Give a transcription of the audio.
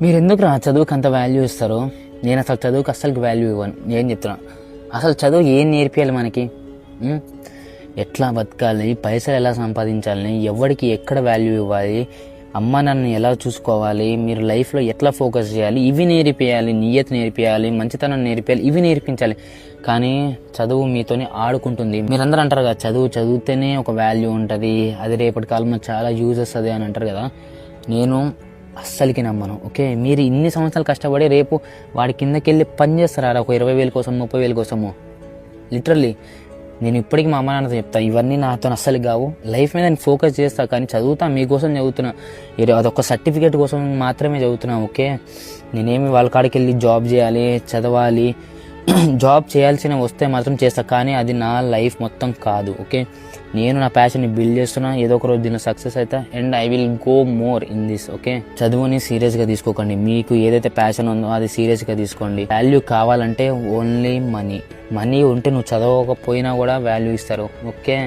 మీరు ఎందుకు రా చదువుకి అంత వాల్యూ ఇస్తారు? నేను అసలు చదువుకి అస్సలకి వాల్యూ ఇవ్వను. ఏం చెప్తున్నా, అసలు చదువు ఏం నేర్పియాలి మనకి? ఎట్లా బతకాలి, పైసలు ఎలా సంపాదించాలని, ఎవరికి ఎక్కడ వాల్యూ ఇవ్వాలి, అమ్మ నన్ను ఎలా చూసుకోవాలి, మీరు లైఫ్లో ఎట్లా ఫోకస్ చేయాలి, ఇవి నేర్పియాలి. నియత నేర్పియాలి, మంచితనం నేర్పియాలి, ఇవి నేర్పించాలి. కానీ చదువు మీతోనే ఆడుకుంటుంది. మీరందరూ అంటారు కదా, చదివితేనే ఒక వాల్యూ ఉంటుంది, అది రేపటి కాలంలో చాలా యూజ్ వస్తుంది అని అంటారు కదా. నేను అస్సలకి నమ్మను. ఓకే, మీరు ఇన్ని సంవత్సరాలు కష్టపడి రేపు వాడి కిందకి వెళ్ళి పని చేస్తారా ఒక 20,000 కోసం, 30,000 కోసము? లిటరల్లీ నేను ఇప్పటికీ మా అమ్మ నాన్నతో చెప్తాను, ఇవన్నీ నాతో అస్సలు కావు. లైఫ్ మీద నేను ఫోకస్ చేస్తాను, కానీ చదువుతా మీకోసం చదువుతున్నా. అదొక సర్టిఫికేట్ కోసం మాత్రమే చదువుతున్నా. ఓకే, నేనేమి వాళ్ళ కాడికి వెళ్ళి జాబ్ చేయాలి, చదవాలి, జాబ్ చేయాల్సిన వస్తే మాత్రం చేస్తా, కానీ అది నా లైఫ్ మొత్తం కాదు. ఓకే, నేను నా ప్యాషన్ని బిల్డ్ చేస్తున్నా, ఏదో ఒక రోజు దీనిలో సక్సెస్ అవుతా, and I will go more in this. Okay, చదువుని సీరియస్గా తీసుకోకండి. మీకు ఏదైతే ప్యాషన్ ఉందో అది సీరియస్గా తీసుకోండి. వాల్యూ కావాలంటే ఓన్లీ మనీ ఉంటే నువ్వు చదవకపోయినా కూడా వాల్యూ ఇస్తారు. ఓకే.